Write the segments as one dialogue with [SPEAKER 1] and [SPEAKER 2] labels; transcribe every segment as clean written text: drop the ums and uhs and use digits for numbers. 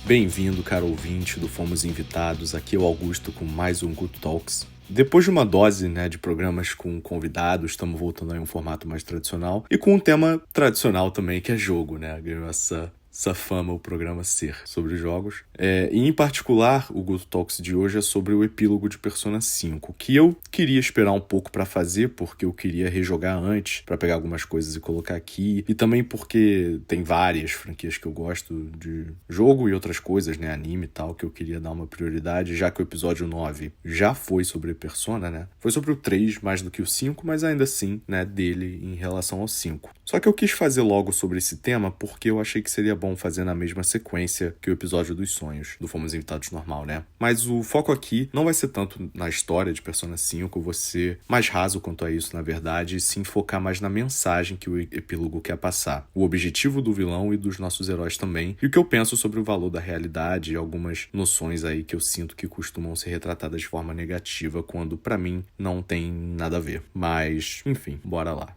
[SPEAKER 1] Bem-vindo, caro ouvinte do Fomos Invitados. Aqui é o Augusto com mais um Good Talks. Depois de uma dose de programas com convidados, estamos voltando a um formato mais tradicional e com um tema tradicional também, que é jogo, Ganhou essa fama o programa ser sobre jogos. E em particular, o Good Talks de hoje é sobre o epílogo de Persona 5, que eu queria esperar um pouco pra fazer, porque eu queria rejogar antes, pra pegar algumas coisas e colocar aqui, e também porque tem várias franquias que eu gosto de jogo e outras coisas, anime e tal, que eu queria dar uma prioridade, já que o episódio 9 já foi sobre Persona, Foi sobre o 3 mais do que o 5, mas ainda assim, dele em relação ao 5. Só que eu quis fazer logo sobre esse tema porque eu achei que seria bom fazer na mesma sequência que o episódio dos sonhos, do Fomos Invitados normal, Mas o foco aqui não vai ser tanto na história de Persona 5, eu vou ser mais raso quanto a isso, na verdade, e sim focar mais na mensagem que o epílogo quer passar, o objetivo do vilão e dos nossos heróis também, e o que eu penso sobre o valor da realidade e algumas noções aí que eu sinto que costumam ser retratadas de forma negativa, quando pra mim não tem nada a ver. Mas, enfim, bora lá.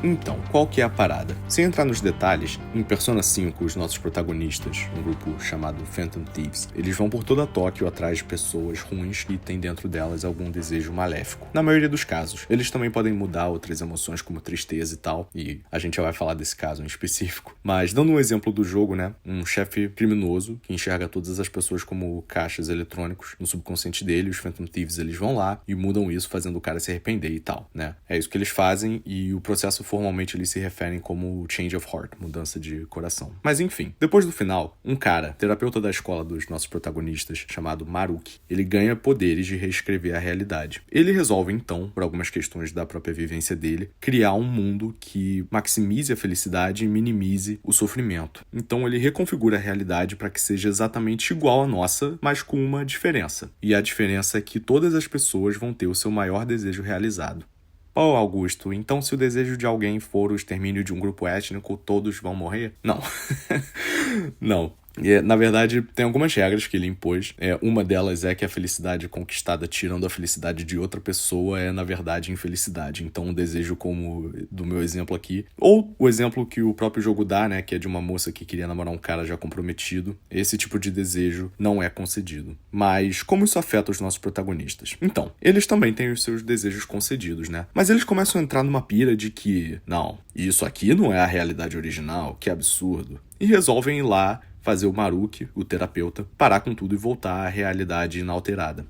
[SPEAKER 1] Então, qual que é a parada? Sem entrar nos detalhes, em Persona 5, os nossos protagonistas, um grupo chamado Phantom Thieves, eles vão por toda Tóquio atrás de pessoas ruins e têm dentro delas algum desejo maléfico. Na maioria dos casos, eles também podem mudar outras emoções como tristeza e tal, e a gente já vai falar desse caso em específico. Mas, dando um exemplo do jogo, um chefe criminoso que enxerga todas as pessoas como caixas eletrônicos no subconsciente dele, os Phantom Thieves, eles vão lá e mudam isso, fazendo o cara se arrepender e tal, É isso que eles fazem, e o processo formalmente eles se referem como change of heart, mudança de coração. Mas enfim, depois do final, um cara, terapeuta da escola dos nossos protagonistas, chamado Maruki, ele ganha poderes de reescrever a realidade. Ele resolve então, por algumas questões da própria vivência dele, criar um mundo que maximize a felicidade e minimize o sofrimento. Então ele reconfigura a realidade para que seja exatamente igual à nossa, mas com uma diferença. E a diferença é que todas as pessoas vão ter o seu maior desejo realizado. Pô, Augusto, então se o desejo de alguém for o extermínio de um grupo étnico, todos vão morrer? Não. Não. Na verdade, tem algumas regras que ele impôs. Uma delas é que a felicidade conquistada tirando a felicidade de outra pessoa é, na verdade, infelicidade. Então, um desejo como do meu exemplo aqui, ou o exemplo que o próprio jogo dá, que é de uma moça que queria namorar um cara já comprometido, esse tipo de desejo não é concedido. Mas como isso afeta os nossos protagonistas? Então, eles também têm os seus desejos concedidos, Mas eles começam a entrar numa pira de que, não, isso aqui não é a realidade original, que absurdo. E resolvem ir lá fazer o Maruki, o terapeuta, parar com tudo e voltar à realidade inalterada.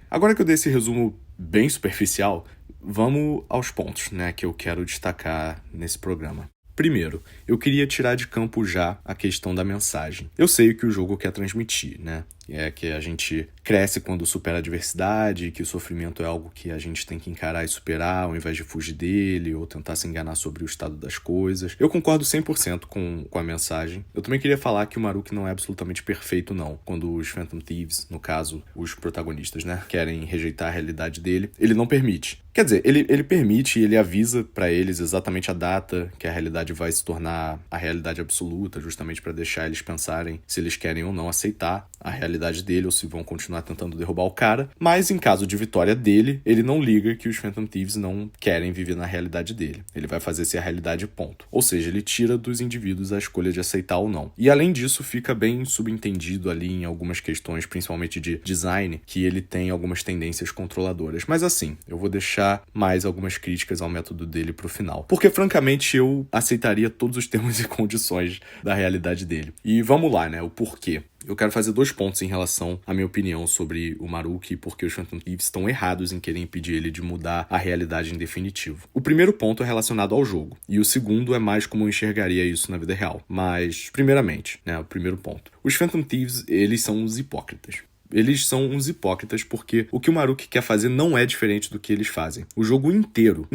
[SPEAKER 1] Agora que eu dei esse resumo bem superficial, vamos aos pontos, que eu quero destacar nesse programa. Primeiro, eu queria tirar de campo já a questão da mensagem. Eu sei o que o jogo quer transmitir, É que a gente cresce quando supera a adversidade, que o sofrimento é algo que a gente tem que encarar e superar, ao invés de fugir dele ou tentar se enganar sobre o estado das coisas. Eu concordo 100% com a mensagem. Eu também queria falar que o Maruki não é absolutamente perfeito, não. Quando os Phantom Thieves, no caso, os protagonistas, querem rejeitar a realidade dele, ele não permite. Quer dizer, ele permite e ele avisa pra eles exatamente a data que a realidade vai se tornar a realidade absoluta, justamente pra deixar eles pensarem se eles querem ou não aceitar a realidade dele ou se vão continuar tentando derrubar o cara. Mas em caso de vitória dele, ele não liga que os Phantom Thieves não querem viver na realidade dele. Ele vai fazer ser a realidade, ponto. Ou seja, ele tira dos indivíduos a escolha de aceitar ou não. E além disso, fica bem subentendido ali em algumas questões, principalmente de design, que ele tem algumas tendências controladoras. Mas assim, eu vou deixar mais algumas críticas ao método dele pro final. Porque, francamente, eu aceitaria todos os termos e condições da realidade dele. E vamos lá, o porquê. Eu quero fazer 2 pontos em relação à minha opinião sobre o Maruki e porque os Phantom Thieves estão errados em querer impedir ele de mudar a realidade em definitivo. O primeiro ponto é relacionado ao jogo, e o segundo é mais como eu enxergaria isso na vida real. Mas, primeiramente, o primeiro ponto. Os Phantom Thieves, eles são uns hipócritas. Eles são uns hipócritas porque o que o Maruki quer fazer não é diferente do que eles fazem. O jogo inteiro,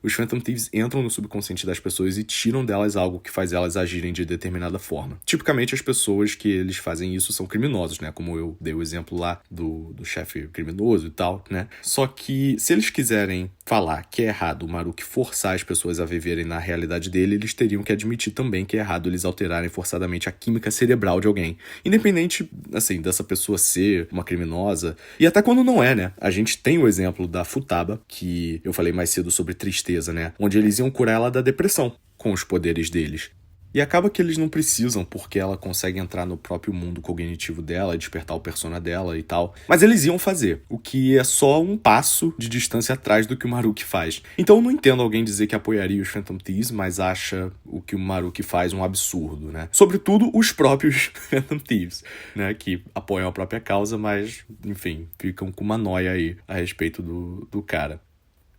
[SPEAKER 1] os Phantom Thieves entram no subconsciente das pessoas e tiram delas algo que faz elas agirem de determinada forma. Tipicamente, as pessoas que eles fazem isso são criminosos, Como eu dei o exemplo lá do chefe criminoso e tal, Só que, se eles quiserem falar que é errado o Maruki forçar as pessoas a viverem na realidade dele, eles teriam que admitir também que é errado eles alterarem forçadamente a química cerebral de alguém. Independente, assim, dessa pessoa ser ser uma criminosa. E até quando não é, né? A gente tem o exemplo da Futaba, que eu falei mais cedo sobre tristeza, né? Onde eles iam curar ela da depressão com os poderes deles. E acaba que eles não precisam, porque ela consegue entrar no próprio mundo cognitivo dela, despertar o persona dela e tal. Mas eles iam fazer, o que é só um passo de distância atrás do que o Maruki faz. Então eu não entendo alguém dizer que apoiaria os Phantom Thieves, mas acha o que o Maruki faz um absurdo, né? Sobretudo os próprios Phantom Thieves, né? Que apoiam a própria causa, mas, enfim, ficam com uma noia aí a respeito do cara.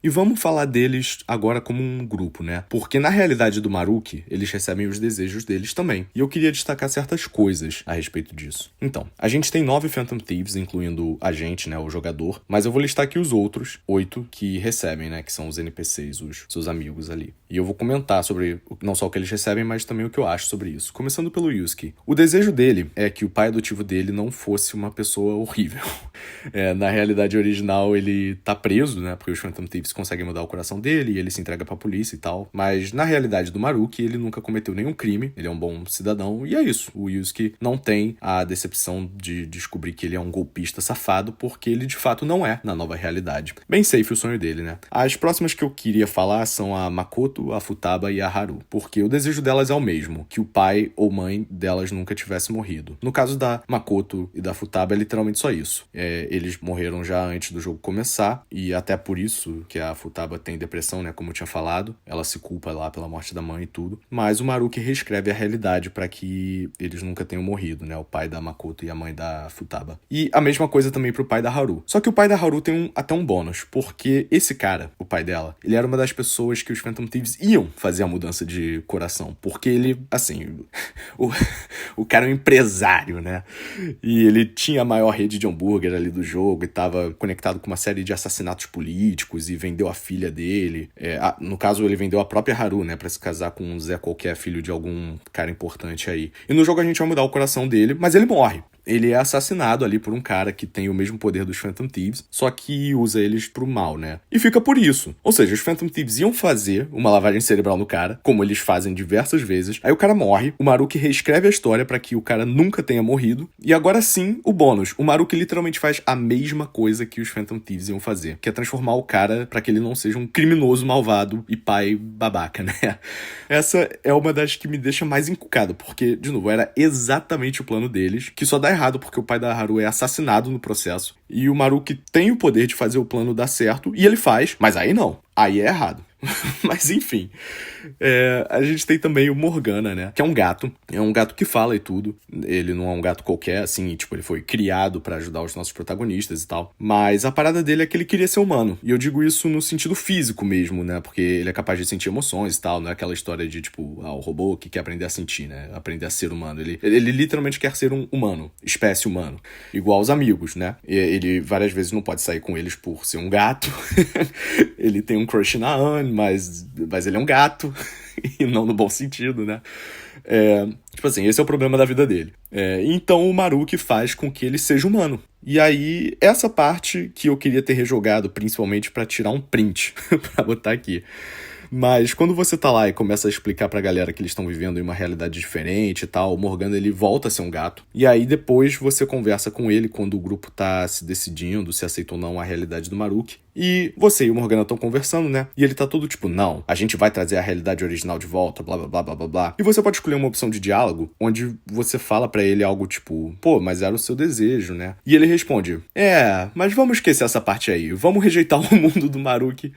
[SPEAKER 1] E vamos falar deles agora como um grupo, né? Porque na realidade do Maruki, eles recebem os desejos deles também. E eu queria destacar certas coisas a respeito disso. Então, a gente tem 9 Phantom Thieves, incluindo a gente, né? O jogador. Mas eu vou listar aqui os outros 8 que recebem, né? Que são os NPCs, os seus amigos ali. E eu vou comentar sobre não só o que eles recebem, mas também o que eu acho sobre isso. Começando pelo Yusuke. O desejo dele é que o pai adotivo dele não fosse uma pessoa horrível. Na realidade original, ele tá preso, né? Porque os Phantom Thieves conseguem mudar o coração dele e ele se entrega pra polícia e tal. Mas na realidade do Maruki, ele nunca cometeu nenhum crime, ele é um bom cidadão, e é isso. O Yusuke não tem a decepção de descobrir que ele é um golpista safado, porque ele de fato não é na nova realidade. Bem safe o sonho dele, né? As próximas que eu queria falar são a Makoto, a Futaba e a Haru, porque o desejo delas é o mesmo, que o pai ou mãe delas nunca tivesse morrido. No caso da Makoto e da Futaba é literalmente só isso. Eles morreram já antes do jogo começar, e até por isso que a Futaba tem depressão, né, como eu tinha falado. Ela se culpa lá pela morte da mãe e tudo. Mas o Maruki reescreve a realidade para que eles nunca tenham morrido, né, o pai da Makoto e a mãe da Futaba. E a mesma coisa também pro pai da Haru. Só que o pai da Haru tem até um bônus, porque esse cara, o pai dela, ele era uma das pessoas que os Phantom Thieves iam fazer a mudança de coração. Porque ele, assim, o cara é um empresário, né? E ele tinha a maior rede de hambúrguer ali do jogo e tava conectado com uma série de assassinatos políticos e vendeu a filha dele. No caso, ele vendeu a própria Haru, né? Pra se casar com um Zé qualquer, filho de algum cara importante aí. E no jogo a gente vai mudar o coração dele, mas ele morre. Ele é assassinado ali por um cara que tem o mesmo poder dos Phantom Thieves, só que usa eles pro mal, né? E fica por isso. Ou seja, os Phantom Thieves iam fazer uma lavagem cerebral no cara, como eles fazem diversas vezes. Aí o cara morre, o Maruki reescreve a história pra que o cara nunca tenha morrido. E agora sim, o bônus. O Maruki literalmente faz a mesma coisa que os Phantom Thieves iam fazer, que é transformar o cara pra que ele não seja um criminoso malvado e pai babaca, né? Essa é uma das que me deixa mais encucado, porque, de novo, era exatamente o plano deles, que só dá errado porque o pai da Haru é assassinado no processo. E o Maruki tem o poder de fazer o plano dar certo, e ele faz, mas aí não. Aí é errado. Mas enfim, a gente tem também o Morgana, né? Que é um gato. É um gato que fala e tudo. Ele não é um gato qualquer, assim, tipo, ele foi criado pra ajudar os nossos protagonistas e tal. Mas a parada dele é que ele queria ser humano. E eu digo isso no sentido físico mesmo, né? Porque ele é capaz de sentir emoções e tal. Não é aquela história de, tipo, o robô que quer aprender a sentir, né? Aprender a ser humano. Ele literalmente quer ser um humano, espécie humano. Igual os amigos, né? Ele várias vezes não pode sair com eles por ser um gato. Ele tem um crush na Anne, mas ele é um gato, e não no bom sentido, né? Tipo assim, esse é o problema da vida dele. Então o Maruki faz com que ele seja humano. E aí, essa parte que eu queria ter rejogado, principalmente pra tirar um print, pra botar aqui. Mas quando você tá lá e começa a explicar pra galera que eles estão vivendo em uma realidade diferente e tal, o Morgana, ele volta a ser um gato. E aí depois você conversa com ele quando o grupo tá se decidindo se aceita ou não a realidade do Maruki. E você e o Morgana estão conversando, né? E ele tá todo tipo, não, a gente vai trazer a realidade original de volta, blá blá blá blá blá blá. E você pode escolher uma opção de diálogo onde você fala pra ele algo tipo, pô, mas era o seu desejo, né? E ele responde, mas vamos esquecer essa parte aí. Vamos rejeitar o mundo do Maruki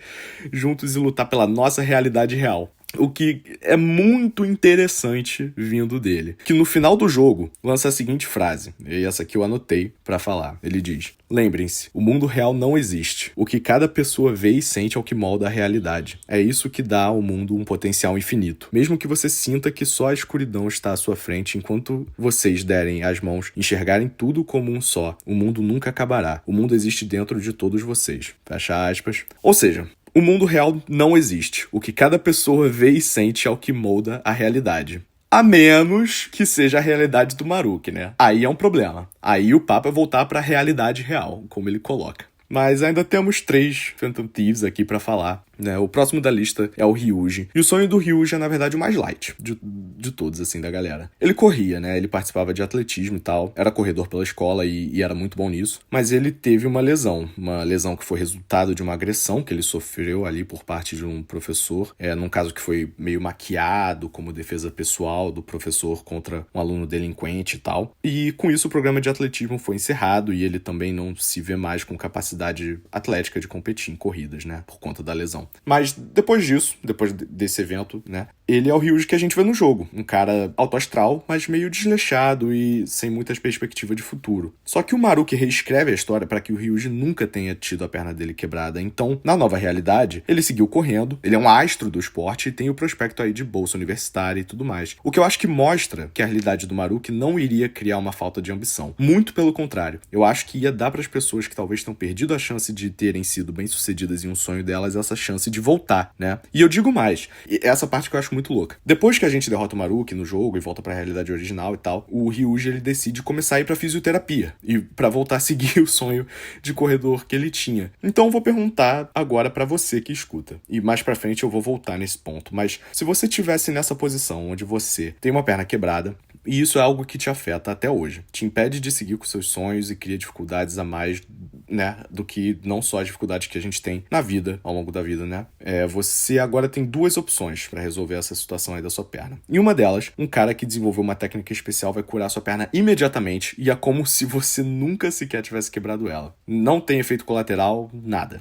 [SPEAKER 1] juntos e lutar pela nossa realidade real. O que é muito interessante vindo dele. Que no final do jogo lança a seguinte frase, e essa aqui eu anotei pra falar. Ele diz, lembrem-se, o mundo real não existe. O que cada pessoa vê e sente é o que molda a realidade. É isso que dá ao mundo um potencial infinito. Mesmo que você sinta que só a escuridão está à sua frente, enquanto vocês derem as mãos, enxergarem tudo como um só, o mundo nunca acabará. O mundo existe dentro de todos vocês. Fecha aspas. Ou seja, o mundo real não existe. O que cada pessoa vê e sente é o que molda a realidade. A menos que seja a realidade do Maruki, né? Aí é um problema. Aí o papo é voltar pra realidade real, como ele coloca. Mas ainda temos 3 Phantom Thieves aqui pra falar. né? O próximo da lista é o Ryuji. E o sonho do Ryuji é, na verdade, o mais light de todos, assim, da galera. Ele corria, né? Ele participava de atletismo e tal. Era corredor pela escola e era muito bom nisso. Mas ele teve uma lesão. Uma lesão que foi resultado de uma agressão que ele sofreu ali por parte de um professor. Num caso que foi meio maquiado como defesa pessoal do professor contra um aluno delinquente e tal. E com isso o programa de atletismo foi encerrado e ele também não se vê mais com capacidade atlética de competir em corridas, né? Por conta da lesão. Mas depois disso, depois desse evento, né? Ele é o Ryuji que a gente vê no jogo. Um cara alto astral, mas meio desleixado e sem muitas perspectivas de futuro. Só que o Maruki reescreve a história para que o Ryuji nunca tenha tido a perna dele quebrada. Então, na nova realidade, ele seguiu correndo, ele é um astro do esporte e tem o prospecto aí de bolsa universitária e tudo mais. O que eu acho que mostra que a realidade do Maruki não iria criar uma falta de ambição. Muito pelo contrário. Eu acho que ia dar para as pessoas que talvez tenham perdido a chance de terem sido bem-sucedidas em um sonho delas essa chance de voltar, né? E eu digo mais, essa parte que eu acho muito louca. Depois que a gente derrota o Maruki no jogo e volta pra realidade original e tal, o Ryuji ele decide começar a ir pra fisioterapia e pra voltar a seguir o sonho de corredor que ele tinha. Então eu vou perguntar agora pra você que escuta. E mais pra frente eu vou voltar nesse ponto. Mas se você estivesse nessa posição onde você tem uma perna quebrada, e isso é algo que te afeta até hoje, te impede de seguir com seus sonhos e cria dificuldades a mais, né, do que não só as dificuldades que a gente tem na vida, ao longo da vida, né? Você agora tem duas opções para resolver essa situação aí da sua perna. E uma delas, um cara que desenvolveu uma técnica especial vai curar sua perna imediatamente e é como se você nunca sequer tivesse quebrado ela. Não tem efeito colateral, nada.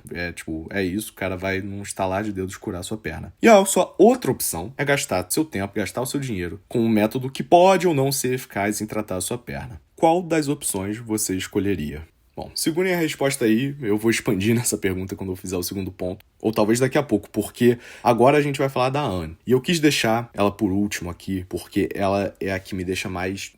[SPEAKER 1] É isso, o cara vai num estalar de dedos curar sua perna. E a sua outra opção é gastar seu tempo, gastar o seu dinheiro com um método que pode ou não ser eficaz em tratar a sua perna. Qual das opções você escolheria? Bom, segurem a resposta aí, eu vou expandir nessa pergunta quando eu fizer o segundo ponto, ou talvez daqui a pouco, porque agora a gente vai falar da Anne. E eu quis deixar ela por último aqui, porque ela é a que me deixa mais...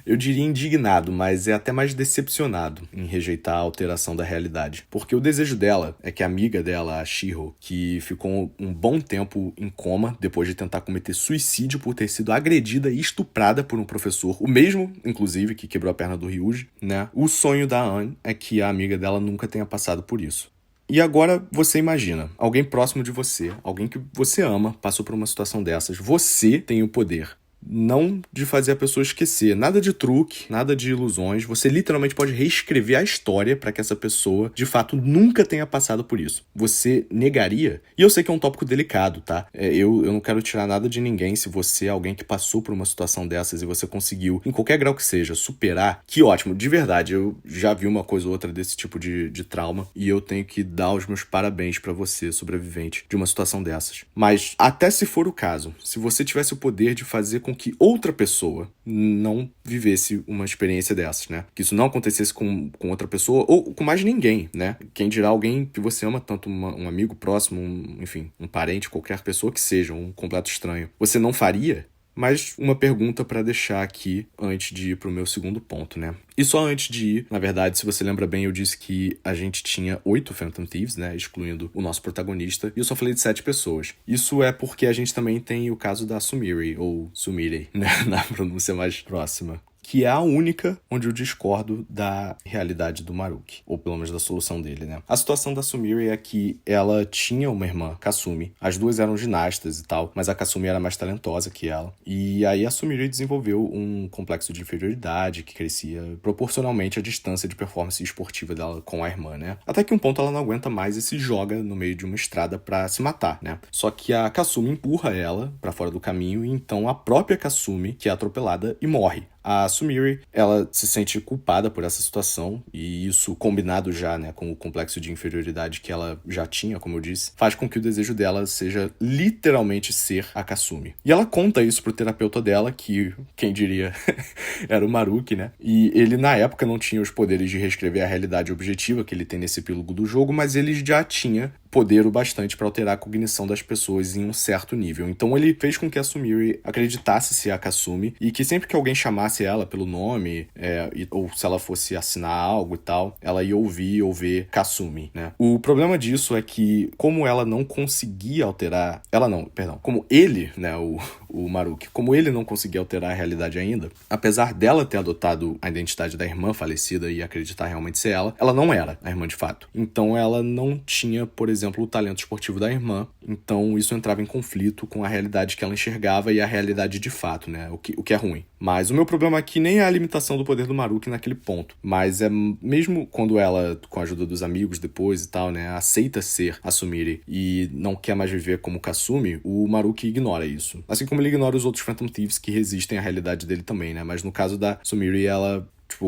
[SPEAKER 1] Eu diria indignado, mas é até mais decepcionado em rejeitar a alteração da realidade. Porque o desejo dela é que a amiga dela, a Shiro, que ficou um bom tempo em coma depois de tentar cometer suicídio por ter sido agredida e estuprada por um professor, o mesmo, inclusive, que quebrou a perna do Ryuji, né? O sonho da Anne é que a amiga dela nunca tenha passado por isso. E agora você imagina, alguém próximo de você, alguém que você ama, passou por uma situação dessas, você tem o poder não de fazer a pessoa esquecer, nada de truque, nada de ilusões, você literalmente pode reescrever a história para que essa pessoa, de fato, nunca tenha passado por isso. Você negaria? E eu sei que é um tópico delicado, tá? Eu não quero tirar nada de ninguém. Se você é alguém que passou por uma situação dessas e você conseguiu, em qualquer grau que seja, superar, que ótimo, de verdade, eu já vi uma coisa ou outra desse tipo de trauma e eu tenho que dar os meus parabéns para você, sobrevivente de uma situação dessas. Mas, até se for o caso, se você tivesse o poder de fazer com que outra pessoa não vivesse uma experiência dessas, né? Que isso não acontecesse com outra pessoa ou com mais ninguém, né? Quem dirá alguém que você ama tanto, um amigo próximo, enfim, um parente, qualquer pessoa que seja, um completo estranho. Você não faria? Mas uma pergunta para deixar aqui antes de ir pro meu segundo ponto, né? E só antes de ir, na verdade, se você lembra bem, eu disse que a gente tinha 8 Phantom Thieves, né? Excluindo o nosso protagonista. E eu só falei de 7 pessoas. Isso é porque a gente também tem o caso da Sumire, ou Sumire, né? Na pronúncia mais próxima. Que é a única onde eu discordo da realidade do Maruki, ou pelo menos da solução dele, né? A situação da Sumire é que ela tinha uma irmã, Kasumi. As duas eram ginastas e tal, mas a Kasumi era mais talentosa que ela. E aí a Sumire desenvolveu um complexo de inferioridade que crescia proporcionalmente à distância de performance esportiva dela com a irmã, né? Até que um ponto ela não aguenta mais e se joga no meio de uma estrada pra se matar, né? Só que a Kasumi empurra ela pra fora do caminho e então a própria Kasumi, que é atropelada e morre. A Sumire, ela se sente culpada por essa situação e isso, combinado já, né, com o complexo de inferioridade que ela já tinha, como eu disse, faz com que o desejo dela seja literalmente ser a Kasumi. E ela conta isso pro terapeuta dela, que, quem diria, era o Maruki, né? E ele, na época, não tinha os poderes de reescrever a realidade objetiva que ele tem nesse epílogo do jogo, mas ele já tinha poder o bastante para alterar a cognição das pessoas em um certo nível. Então ele fez com que a Sumire acreditasse ser a Kasumi e que sempre que alguém chamasse ela pelo nome, ou se ela fosse assinar algo e tal, ela ia ouvir ou ver Kasumi, né? O problema disso é que, como ela não conseguia alterar... como ele, né, o o Maruki. Como ele não conseguia alterar a realidade ainda, apesar dela ter adotado a identidade da irmã falecida e acreditar realmente ser ela não era a irmã de fato. Então ela não tinha, por exemplo, o talento esportivo da irmã. Então isso entrava em conflito com a realidade que ela enxergava e a realidade de fato, né? O que é ruim. Mas o meu problema aqui nem é a limitação do poder do Maruki naquele ponto. Mas é mesmo quando ela, com a ajuda dos amigos depois e tal, né, aceita ser a Sumire e não quer mais viver como Kasumi, o Maruki ignora isso. Assim como ele ignora os outros Phantom Thieves que resistem à realidade dele também, né? Mas no caso da Sumire, ela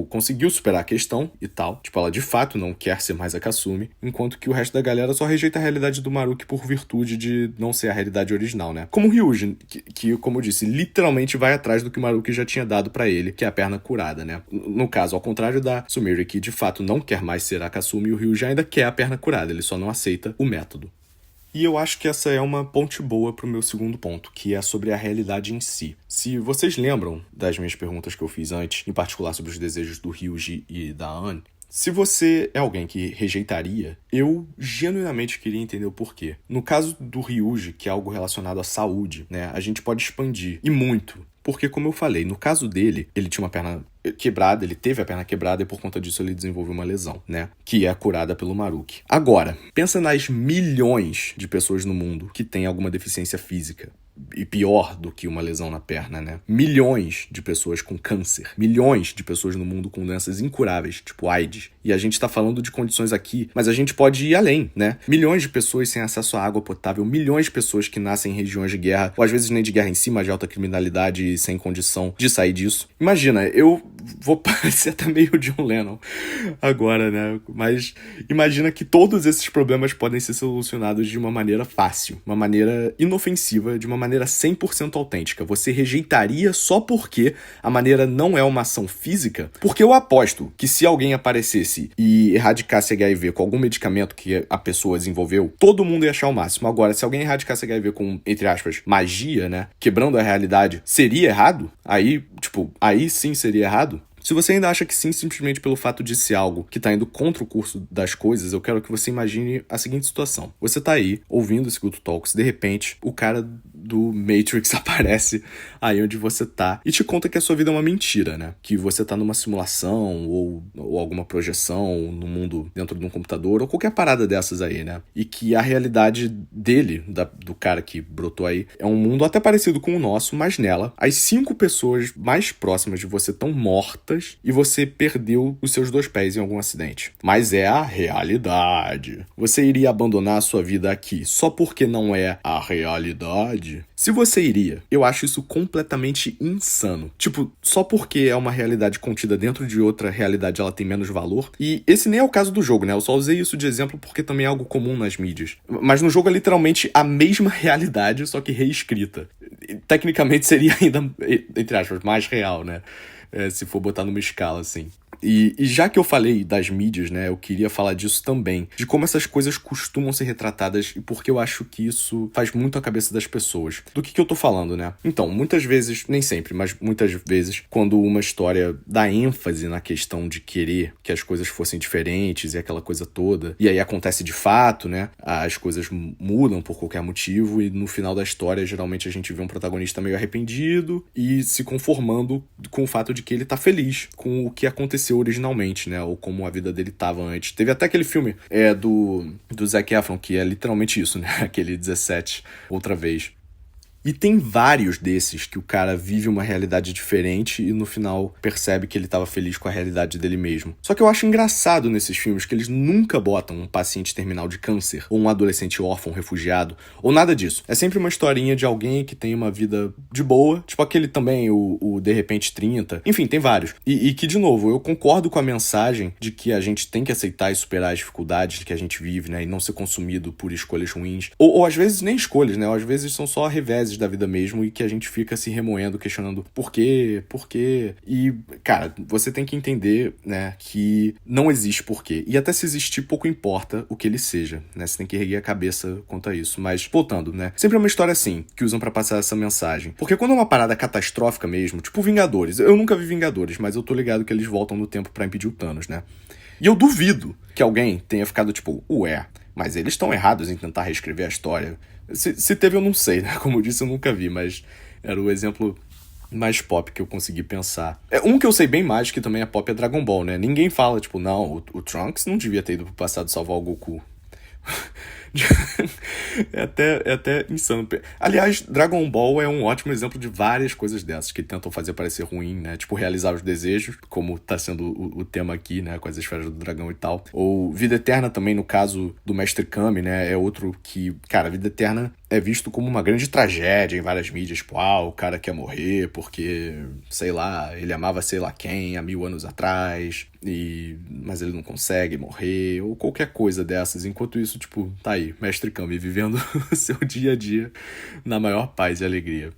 [SPEAKER 1] conseguiu superar a questão e tal. Ela de fato não quer ser mais a Kasumi, enquanto que o resto da galera só rejeita a realidade do Maruki por virtude de não ser a realidade original, né? Como o Ryuji, que como eu disse, literalmente vai atrás do que o Maruki já tinha dado pra ele, que é a perna curada, né? No caso, ao contrário da Sumire, que de fato não quer mais ser a Kasumi, o Ryuji ainda quer a perna curada, ele só não aceita o método. E eu acho que essa é uma ponte boa pro meu segundo ponto, que é sobre a realidade em si. Se vocês lembram das minhas perguntas que eu fiz antes, em particular sobre os desejos do Ryuji e da Anne, se você é alguém que rejeitaria, eu genuinamente queria entender o porquê. No caso do Ryuji, que é algo relacionado à saúde, né, a gente pode expandir, e muito. Porque, como eu falei, no caso dele, ele tinha uma perna quebrada, ele teve a perna quebrada e por conta disso ele desenvolveu uma lesão, né? Que é curada pelo Maruki. Agora, pensa nas milhões de pessoas no mundo que têm alguma deficiência física. E pior do que uma lesão na perna, né? Milhões de pessoas com câncer. Milhões de pessoas no mundo com doenças incuráveis, tipo AIDS. E a gente tá falando de condições aqui, mas a gente pode ir além, né? Milhões de pessoas sem acesso à água potável, milhões de pessoas que nascem em regiões de guerra, ou às vezes nem de guerra em si, mas de alta criminalidade e sem condição de sair disso. Imagina, eu vou parecer até meio John Lennon agora, né? Mas imagina que todos esses problemas podem ser solucionados de uma maneira fácil, uma maneira inofensiva, de uma maneira 100% autêntica. Você rejeitaria só porque a maneira não é uma ação física? Porque eu aposto que se alguém aparecesse e erradicasse HIV com algum medicamento que a pessoa desenvolveu, todo mundo ia achar o máximo. Agora, se alguém erradicasse HIV com, entre aspas, magia, né? Quebrando a realidade, seria errado? Aí sim seria errado? Se você ainda acha que sim, simplesmente pelo fato de ser algo que tá indo contra o curso das coisas, eu quero que você imagine a seguinte situação. Você tá aí, ouvindo esse Good Talks, de repente, o cara do Matrix aparece aí onde você tá e te conta que a sua vida é uma mentira, né? Que você tá numa simulação ou alguma projeção no mundo dentro de um computador ou qualquer parada dessas aí, né? E que a realidade dele, do cara que brotou aí, é um mundo até parecido com o nosso, mas nela, as 5 pessoas mais próximas de você estão mortas e você perdeu os seus 2 pés em algum acidente. Mas é a realidade. Você iria abandonar a sua vida aqui só porque não é a realidade? Se você iria, eu acho isso completamente insano. Só porque é uma realidade contida dentro de outra realidade ela tem menos valor. E esse nem é o caso do jogo, né? Eu só usei isso de exemplo porque também é algo comum nas mídias. Mas no jogo é literalmente a mesma realidade, só que reescrita. Tecnicamente seria ainda, entre aspas, mais real, né? Se for botar numa escala, assim. E já que eu falei das mídias, né, eu queria falar disso também, de como essas coisas costumam ser retratadas e porque eu acho que isso faz muito a cabeça das pessoas. Do que eu tô falando, né? Então, muitas vezes, nem sempre, mas muitas vezes, quando uma história dá ênfase na questão de querer que as coisas fossem diferentes e aquela coisa toda, e aí acontece de fato, né, as coisas mudam por qualquer motivo e no final da história, geralmente a gente vê um protagonista meio arrependido e se conformando com o fato de que ele tá feliz com o que aconteceu originalmente, né? Ou como a vida dele tava antes. Teve até aquele filme do Zac Efron, que é literalmente isso, né? Aquele 17, outra vez. E tem vários desses que o cara vive uma realidade diferente e no final percebe que ele estava feliz com a realidade dele mesmo. Só que eu acho engraçado nesses filmes que eles nunca botam um paciente terminal de câncer, ou um adolescente órfão refugiado, ou nada disso. É sempre uma historinha de alguém que tem uma vida de boa, tipo aquele também, o De Repente 30. Enfim, tem vários. E que, de novo, eu concordo com a mensagem de que a gente tem que aceitar e superar as dificuldades que a gente vive, né? E não ser consumido por escolhas ruins. Ou às vezes nem escolhas, né? Ou às vezes são só reveses da vida mesmo e que a gente fica se remoendo, questionando por quê? E, cara, você tem que entender, né, que não existe porquê. E até se existir, pouco importa o que ele seja, né? Você tem que erguer a cabeça quanto a isso. Mas, voltando, né? Sempre é uma história assim, que usam pra passar essa mensagem. Porque quando é uma parada catastrófica mesmo, tipo Vingadores, eu nunca vi Vingadores, mas eu tô ligado que eles voltam no tempo pra impedir o Thanos, né? E eu duvido que alguém tenha ficado tipo, ué, mas eles estão errados em tentar reescrever a história. Se teve, eu não sei, né? Como eu disse, eu nunca vi, mas Era o exemplo mais pop que eu consegui pensar. Um que eu sei bem mais, que também é pop, é Dragon Ball, né? Ninguém fala, tipo, não, o Trunks não devia ter ido pro passado salvar o Goku. É até insano. Aliás, Dragon Ball é um ótimo exemplo de várias coisas dessas que tentam fazer parecer ruim, né? Tipo, realizar os desejos, como tá sendo o tema aqui, né? Com as esferas do dragão e tal. Ou Vida Eterna também, no caso do Mestre Kami, né? É outro que, cara, Vida Eterna é visto como uma grande tragédia em várias mídias. Tipo, o cara quer morrer porque, sei lá, ele amava sei lá quem há 1000 anos atrás, mas ele não consegue morrer, ou qualquer coisa dessas. Enquanto isso, tipo, tá aí, Mestre Kami vivendo o seu dia a dia na maior paz e alegria.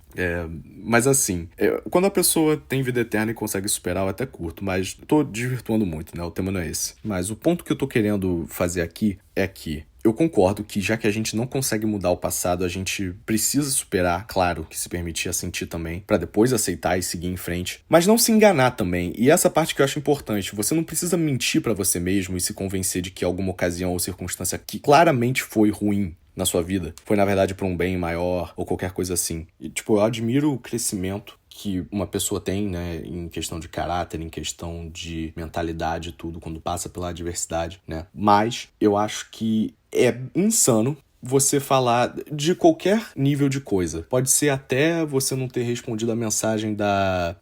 [SPEAKER 1] Mas assim, quando a pessoa tem vida eterna e consegue superar, eu até curto, mas tô desvirtuando muito, né? O tema não é esse. Mas o ponto que eu tô querendo fazer aqui é que eu concordo que, já que a gente não consegue mudar o passado, a gente precisa superar, claro, que se permitir a sentir também, pra depois aceitar e seguir em frente. Mas não se enganar também, e essa parte que eu acho importante, você não precisa mentir pra você mesmo e se convencer de que alguma ocasião ou circunstância que claramente foi ruim na sua vida foi, na verdade, pra um bem maior ou qualquer coisa assim. E, tipo, eu admiro o crescimento que uma pessoa tem, né, em questão de caráter, em questão de mentalidade, tudo, quando passa pela adversidade, né? Mas eu acho que é insano você falar de qualquer nível de coisa. Pode ser até você não ter respondido a mensagem da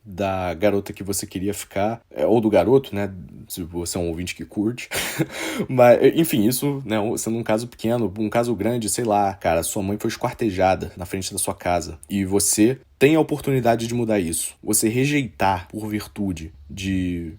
[SPEAKER 1] garota que você queria ficar, ou do garoto, né? Se você é um ouvinte que curte. Mas, enfim, isso, né, sendo um caso pequeno, um caso grande, sei lá, cara, sua mãe foi esquartejada na frente da sua casa e você tem a oportunidade de mudar isso. Você rejeitar por virtude de,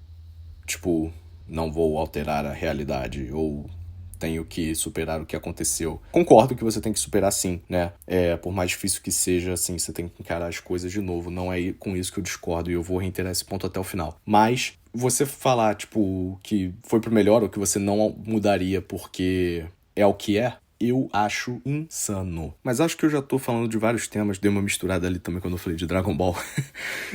[SPEAKER 1] tipo, não vou alterar a realidade, ou tenho que superar o que aconteceu. Concordo que você tem que superar sim, né? Por mais difícil que seja, assim, você tem que encarar as coisas de novo. Não é com isso que eu discordo e eu vou reiterar esse ponto até o final. Mas você falar, tipo, que foi pro melhor ou que você não mudaria porque é o que é, eu acho insano. Mas acho que eu já tô falando de vários temas, dei uma misturada ali também quando eu falei de Dragon Ball.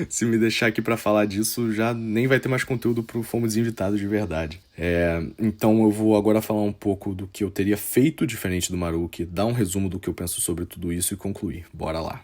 [SPEAKER 1] Se me deixar aqui pra falar disso, já nem vai ter mais conteúdo pro Fomos Invitados de verdade. Então eu vou agora falar um pouco do que eu teria feito diferente do Maruki, dar um resumo do que eu penso sobre tudo isso e concluir. Bora lá.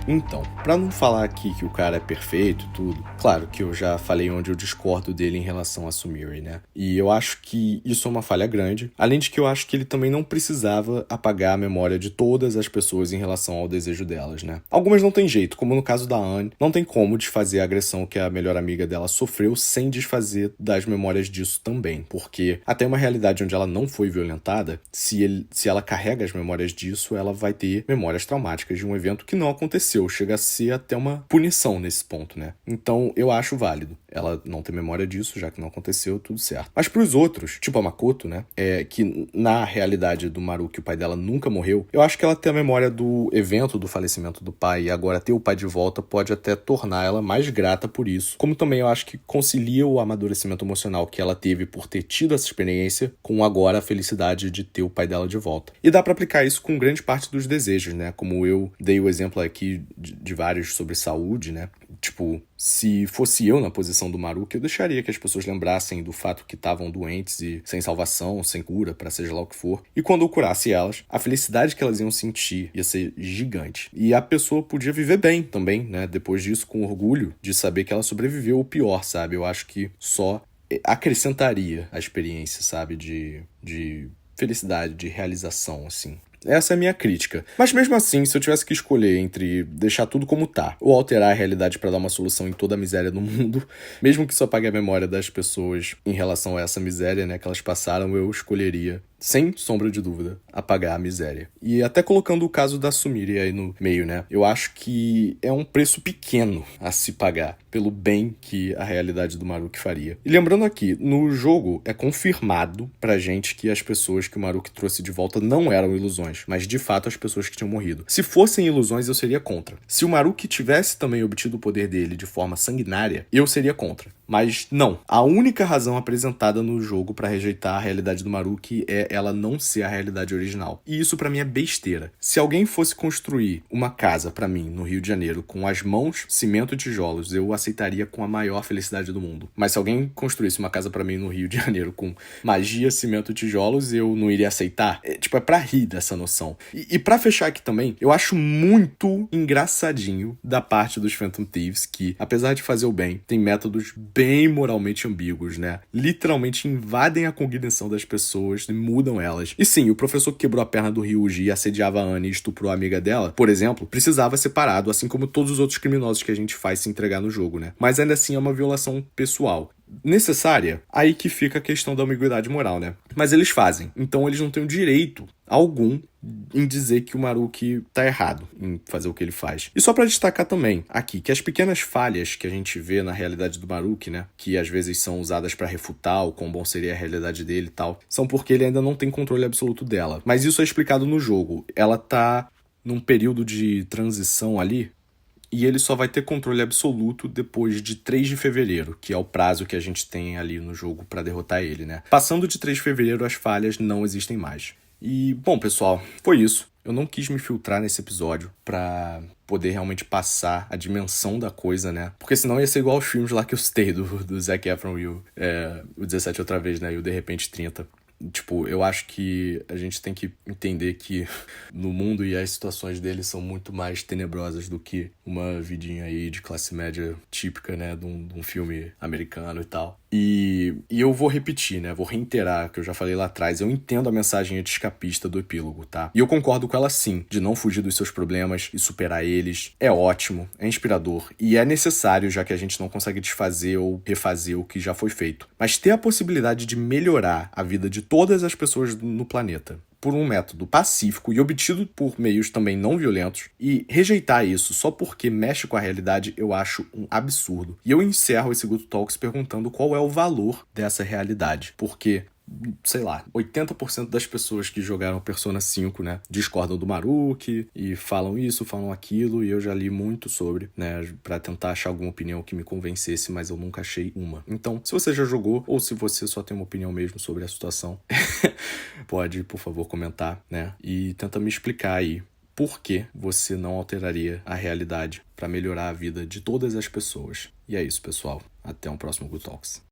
[SPEAKER 1] Então, pra não falar aqui que o cara é perfeito e tudo, claro que eu já falei onde eu discordo dele em relação a Sumire, né? E eu acho que isso é uma falha grande, além de que eu acho que ele também não precisava apagar a memória de todas as pessoas em relação ao desejo delas, né? Algumas não tem jeito, como no caso da Anne, não tem como desfazer a agressão que a melhor amiga dela sofreu sem desfazer das memórias disso também, porque até uma realidade onde ela não foi violentada, se ela carrega as memórias disso, ela vai ter memórias traumáticas de um evento que não aconteceu. Chega a ser até uma punição nesse ponto, né? Então, eu acho válido ela não ter memória disso, já que não aconteceu, tudo certo. Mas pros outros, tipo a Makoto, né? Que na realidade do Maruki, o pai dela nunca morreu, eu acho que ela ter a memória do evento do falecimento do pai e agora ter o pai de volta pode até tornar ela mais grata por isso. Como também eu acho que concilia o amadurecimento emocional que ela teve por ter tido essa experiência com agora a felicidade de ter o pai dela de volta. E dá pra aplicar isso com grande parte dos desejos, né? Como eu dei o exemplo aqui de vários sobre saúde, né? Tipo, se fosse eu na posição do Maruki, eu deixaria que as pessoas lembrassem do fato que estavam doentes e sem salvação, sem cura, pra seja lá o que for. E quando eu curasse elas, a felicidade que elas iam sentir ia ser gigante. E a pessoa podia viver bem também, né? Depois disso, com orgulho de saber que ela sobreviveu ao pior, sabe? Eu acho que só acrescentaria a experiência, sabe? De felicidade, de realização, assim. Essa é a minha crítica. Mas mesmo assim, se eu tivesse que escolher entre deixar tudo como tá ou alterar a realidade pra dar uma solução em toda a miséria do mundo, mesmo que isso apague a memória das pessoas em relação a essa miséria, né, que elas passaram, eu escolheria, sem sombra de dúvida, apagar a miséria. E até colocando o caso da Sumire aí no meio, né? Eu acho que é um preço pequeno a se pagar pelo bem que a realidade do Maruki faria. E lembrando aqui, no jogo é confirmado pra gente que as pessoas que o Maruki trouxe de volta não eram ilusões. ilusões, mas de fato as pessoas que tinham morrido. Se fossem ilusões, eu seria contra. Se o Maruki tivesse também obtido o poder dele de forma sanguinária, eu seria contra. Mas não. A única razão apresentada no jogo pra rejeitar a realidade do Maruki é ela não ser a realidade original. E isso pra mim é besteira. Se alguém fosse construir uma casa pra mim no Rio de Janeiro com as mãos, cimento e tijolos, eu aceitaria com a maior felicidade do mundo. Mas se alguém construísse uma casa pra mim no Rio de Janeiro com magia, cimento e tijolos, eu não iria aceitar. É pra rir dessa noção. E pra fechar aqui também, eu acho muito engraçadinho da parte dos Phantom Thieves que, apesar de fazer o bem, tem métodos bem moralmente ambíguos, né? Literalmente invadem a cognição das pessoas e mudam elas. E sim, o professor que quebrou a perna do Ryuji e assediava a Anne e estuprou a amiga dela, por exemplo, precisava ser parado, assim como todos os outros criminosos que a gente faz se entregar no jogo, né? Mas ainda assim é uma violação pessoal. Necessária, aí que fica a questão da ambiguidade moral, né? Mas eles fazem, então eles não têm o direito algum em dizer que o Maruki tá errado em fazer o que ele faz. E só pra destacar também aqui que as pequenas falhas que a gente vê na realidade do Maruki, né, que às vezes são usadas pra refutar o quão bom seria a realidade dele e tal, são porque ele ainda não tem controle absoluto dela. Mas isso é explicado no jogo. Ela tá num período de transição ali, e ele só vai ter controle absoluto depois de 3 de fevereiro, que é o prazo que a gente tem ali no jogo pra derrotar ele, né? Passando de 3 de fevereiro, as falhas não existem mais. E, bom, pessoal, foi isso. Eu não quis me filtrar nesse episódio pra poder realmente passar a dimensão da coisa, né? Porque senão ia ser igual aos filmes lá que eu citei, do Zac Efron e o 17 outra vez, né? E o De Repente 30. Tipo, eu acho que a gente tem que entender que no mundo e as situações dele são muito mais tenebrosas do que uma vidinha aí de classe média típica, né, de um filme americano e tal. E eu vou repetir, né, vou reiterar o que eu já falei lá atrás. Eu entendo a mensagem anti-escapista do epílogo, tá? E eu concordo com ela sim, de não fugir dos seus problemas e superar eles. É ótimo, é inspirador e é necessário, já que a gente não consegue desfazer ou refazer o que já foi feito. Mas ter a possibilidade de melhorar a vida de todas as pessoas no planeta por um método pacífico e obtido por meios também não violentos, e rejeitar isso só porque mexe com a realidade, eu acho um absurdo. E eu encerro esse Good Talks perguntando qual é o valor dessa realidade, porque sei lá, 80% das pessoas que jogaram Persona 5, né, discordam do Maruki e falam isso, falam aquilo, e eu já li muito sobre, né, pra tentar achar alguma opinião que me convencesse, mas eu nunca achei uma. Então, se você já jogou, ou se você só tem uma opinião mesmo sobre a situação, pode, por favor, comentar, né, e tenta me explicar aí por que você não alteraria a realidade pra melhorar a vida de todas as pessoas. E é isso, pessoal. Até um próximo Good Talks.